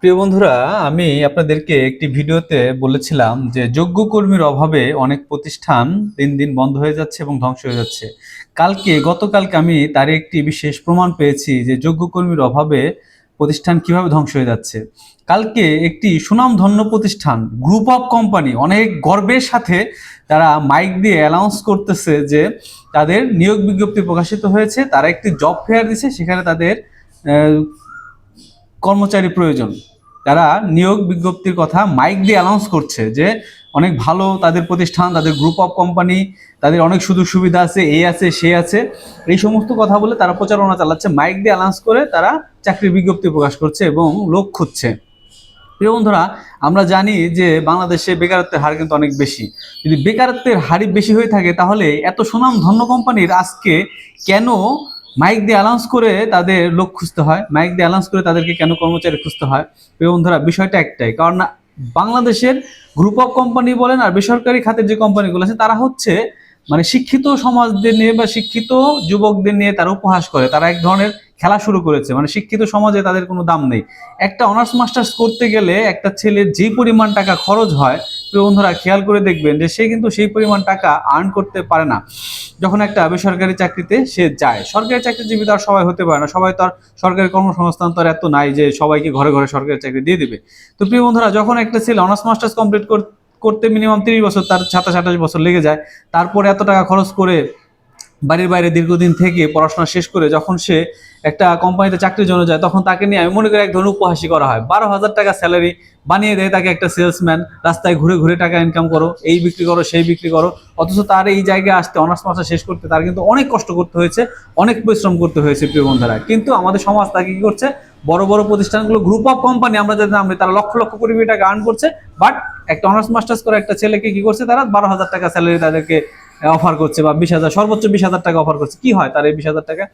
প্রিয় বন্ধুরা, আমি আপনাদেরকে একটি ভিডিওতে বলেছিলাম যে যোগ্য কর্মীর অভাবে অনেক প্রতিষ্ঠান দিন দিন বন্ধ হয়ে যাচ্ছে এবং ধ্বংস হয়ে যাচ্ছে। গতকালকে আমি তার একটি বিশেষ প্রমাণ পেয়েছি যে যোগ্য কর্মীর অভাবে প্রতিষ্ঠান কিভাবে ধ্বংস হয়ে যাচ্ছে। কালকে একটি সুনামধন্য প্রতিষ্ঠান গ্রুপ অফ কোম্পানি অনেক গর্বের সাথে তারা মাইক দিয়ে অ্যানাউন্স করতেছে যে তাদের নিয়োগ বিজ্ঞপ্তি প্রকাশিত হয়েছে, তারা একটি জব ফেয়ার দিছে, সেখানে তাদের কর্মচারী প্রয়োজন। তারা নিয়োগ বিজ্ঞপ্তির কথা মাইক দিয়ে অ্যানাউন্স করছে যে অনেক ভালো তাদের প্রতিষ্ঠান, তাদের গ্রুপ অফ কোম্পানি, তাদের অনেক সুযোগ সুবিধা আছে, এই আছে সে আছে, এই সমস্ত কথা বলে তারা প্রচারণা চালাচ্ছে। মাইক দিয়ে অ্যানাউন্স করে তারা চাকরির বিজ্ঞপ্তি প্রকাশ করছে এবং লোক খুঁজছে। প্রিয় বন্ধুরা, আমরা জানি যে বাংলাদেশে বেকারত্বের হার কিন্তু অনেক বেশি। যদি বেকারত্বের হারই বেশি হয়ে থাকে তাহলে এত সুনাম ধন্য কোম্পানির আজকে কেন মাইক দিয়ে অ্যানাউন্স করে তাদের লোক খুঁজতে হয়, মাইক দিয়ে অ্যানাউন্স করে তাদেরকে কেন কর্মচারী খুঁজতে হয়? প্রিয় বন্ধুরা, বিষয়টা একটাই, কারণ বাংলাদেশের গ্রুপ অফ কোম্পানি বলেন আর বেসরকারি খাতের যে কোম্পানিগুলো আছে তারা হচ্ছে মানে শিক্ষিত সমাজদের নিয়ে বা শিক্ষিত যুবকদের নিয়ে তারা উপহাস করে। তারা এক ধরনের খেলা শুরু করেছে, মানে শিক্ষিত সমাজে তাদের কোনো দাম নেই। একটা অনার্স মাস্টার্স করতে গেলে একটা ছেলের যে পরিমাণ টাকা খরচ হয়, প্রিয় বন্ধুরা খেয়াল করে দেখবেন যে সে কিন্তু সেই পরিমাণ টাকা আর্ন করতে পারে না যখন একটা বেসরকারি চাকরিতে সে যায়। সরকারি চাকরিজীবী তো আর সবাই হতে পারে না, সবাই তো আর সরকারি কর্মসংস্থান তো আর এত নাই যে সবাইকে ঘরে ঘরে সরকারি চাকরি দিয়ে দিবে। তো প্রিয় বন্ধুরা, যখন একটা ছেলে অনার্স মাস্টার্স কমপ্লিট করতে মিনিমাম 30 বছর, তার 27-28 বছর লেগে যায়, তারপরে এত টাকা খরচ করে বাড়ির বাইরে দীর্ঘদিন থেকে পড়াশোনা শেষ করে যখন সে একটা কোম্পানিতে চাকরির জন্য যায়, তখন তাকে নিয়ে আমি মনে করি এক ধরনের উপহাসই করা হয়। 12,000 টাকা স্যালারি বানিয়ে দেয় তাকে একটা সেলসম্যান, রাস্তায় ঘুরে ঘুরে টাকা ইনকাম করো, এই বিক্রি করো সেই বিক্রি করো। অথচ তার এই জায়গায় আসতে, অনার্স মাস্টার শেষ করতে তার কিন্তু অনেক কষ্ট করতে হয়েছে, অনেক পরিশ্রম করতে হয়েছে। প্রিয় বন্ধুরা, কিন্তু আমাদের সমাজ তাকে কি করছে, বড় বড় প্রতিষ্ঠানগুলো গ্রুপ অফ কোম্পানি আমরা যাদের নাম তারা লক্ষ লক্ষ কোটি কোটি টাকা আর্ন করছে, বাট একটা অনার্স মাস্টার্স করে একটা ছেলেকে কি করছে, তারা 12,000 টাকা স্যালারি তাদেরকে অফার করছে, বা 20,000, সর্বোচ্চ 20,000 টাকা অফার করছে। কি হয় তার এই 20,000 টাকা?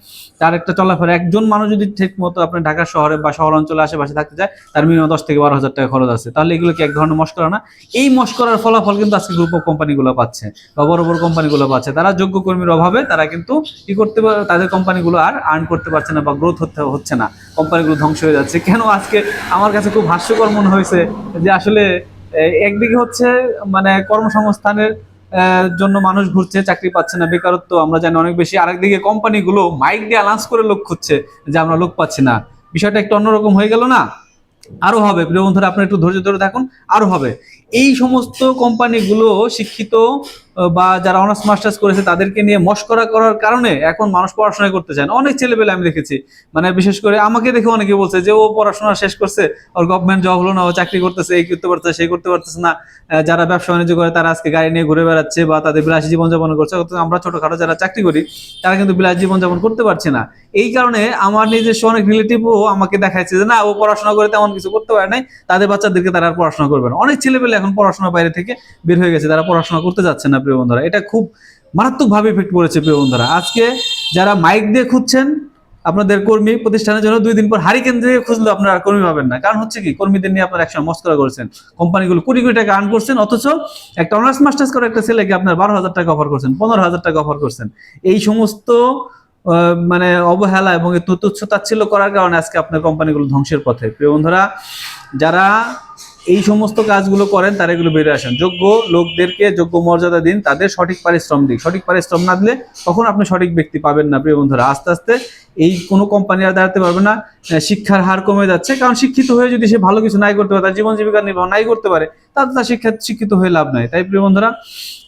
তার একটা চলাফেরা, একজন মানুষ যদি ঠিক মতো আপনার ঢাকা শহরে বা শহর অঞ্চলে আশেপাশে থাকতে যায়, তার মিনিমাম 10 থেকে 12,000 টাকা খরচ আছে। তাহলে এগুলো কি এক ধরনের মশকরা না? এই মশকরার ফলাফল কিন্তু আজকে গ্রুপ অফ কোম্পানিগুলো পাচ্ছে বা বড় বড় কোম্পানিগুলো পাচ্ছে। তারা যোগ্য কর্মীর অভাবে তারা কিন্তু কি করতে পারে, তাদের কোম্পানিগুলো আর আর্ন করতে পারছে না বা গ্রোথ হচ্ছে না, কোম্পানিগুলো ধ্বংস হয়ে যাচ্ছে। কেন আজকে আমার কাছে খুব হাস্যকর মনে হয়েছে যে আসলে একদিকে হচ্ছে মানে কর্মসংস্থানের জন্য মানুষ ঘুরছে, চাকরি পাচ্ছে না, বেকারত্ব আমরা জানি অনেক বেশি। আরেকদিকে কোম্পানিগুলো মাইক দিয়ে অ্যানাউন্স করে লোক খুঁজছে যে আমরা লোক পাচ্ছি না। বিষয়টা একটু অন্যরকম হয়ে গেল না? আরো হবে প্রিয় বন্ধুরা, আপনি একটু ধৈর্য ধরে থাকুন, আরো হবে। এই সমস্ত কোম্পানিগুলো শিক্ষিত বা যারা অনার্স মাস্টার্স করেছে তাদেরকে নিয়ে মশকরা করার কারণে এখন মানুষ পড়াশোনা করতে চায় না। অনেক ছেলেপেলে আমি দেখেছি, মানে বিশেষ করে আমাকে দেখে অনেকে বলছে যে ও পড়াশোনা শেষ করছে, ওর গভর্নমেন্ট জব হলো না, ও চাকরি করতেছে, এই করতে পারতেছে সেই করতে পারতেছে না। যারা ব্যবসা বাণিজ্য করে তারা আজকে গাড়ি নিয়ে ঘুরে বেড়াচ্ছে বা তাদের বিলাসী জীবনযাপন করছে, অথচ আমরা ছোটখাটো যারা চাকরি করি তারা কিন্তু বিলাসী জীবনযাপন করতে পারছে না। এই কারণে আমার নিজস্ব অনেক রিলেটিভও আমাকে দেখাচ্ছে যে না, ও পড়াশোনা করে তেমন কিছু করতে পারে নাই, তাদের বাচ্চাদেরকে তারা আর পড়াশোনা করবে না। অনেক ছেলেপেলে এখন পড়াশোনার বাইরে থেকে বের হয়ে গেছে, তারা পড়াশোনা করতে যাচ্ছে না। প্রিয় বন্ধুরা, এটা খুব মারাত্মকভাবে ইফেক্ট পড়েছে। প্রিয় বন্ধুরা, আজকে যারা মাইক দিয়ে খুঁজছেন আপনাদের কর্মী প্রতিষ্ঠানের জন্য, 2 দিন পর হারিকেন দিয়ে খুঁজলে আপনারা কর্মী পাবেন না। কারণ হচ্ছে কি, কর্মীদের নিয়ে আপনারা একসময় মস্করা করছেন, কোম্পানিগুলো কোটি কোটি টাকা আর্ন করছেন, অথচ একটা অনার্স মাস্টার্স করে একটা ছেলেকে আপনার 12,000 টাকা অফার করছেন, 15,000 টাকা অফার করছেন। এই সমস্ত মানে অবহেলা এবং তুচ্ছ তাচ্ছিল্য করার কারণে আজকে আপনার কোম্পানিগুলো ধ্বংসের পথে। প্রিয় বন্ধুরা, যারা এই সমস্ত কাজগুলো করেন তারা এগুলো বেরিয়ে আসেন, যোগ্য লোকদেরকে যোগ্য মর্যাদা দিন, তাদের সঠিক পারিশ্রম দিন। সঠিক পারিশ্রম না দিলে তখন আপনি সঠিক ব্যক্তি পাবেন না। প্রিয় বন্ধুরা, আস্তে আস্তে এই কোনো কোম্পানি আর দাঁড়াতে পারবে না। শিক্ষার হার কমে যাচ্ছে, কারণ শিক্ষিত হয়ে যদি সে ভালো কিছু নাই করতে পারে, তার জীবন জীবিকা নির্বাহ নাই করতে পারে, তার শিক্ষিত হয়ে লাভ নাই। তাই প্রিয় বন্ধুরা,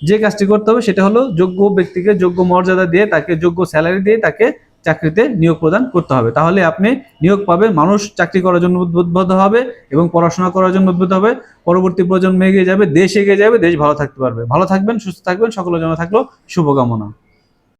যে কাজটি করতে হবে সেটা হলো যোগ্য ব্যক্তিকে যোগ্য মর্যাদা দিয়ে, তাকে যোগ্য স্যালারি দিয়ে তাকে চাকরিতে নিয়োগ প্রদান করতে হবে। তাহলে আপনি নিয়োগ পাবেন, মানুষ চাকরি করার জন্য উদ্বুদ্ধ হবে এবং পড়াশোনা করার জন্য উদ্বুদ্ধ হবে। পরবর্তী প্রজন্ম এগিয়ে যাবে, দেশ এগিয়ে যাবে, দেশ ভালো থাকতে পারবে। ভালো থাকবেন, সুস্থ থাকবেন, সকলের জন্য থাকলো শুভকামনা।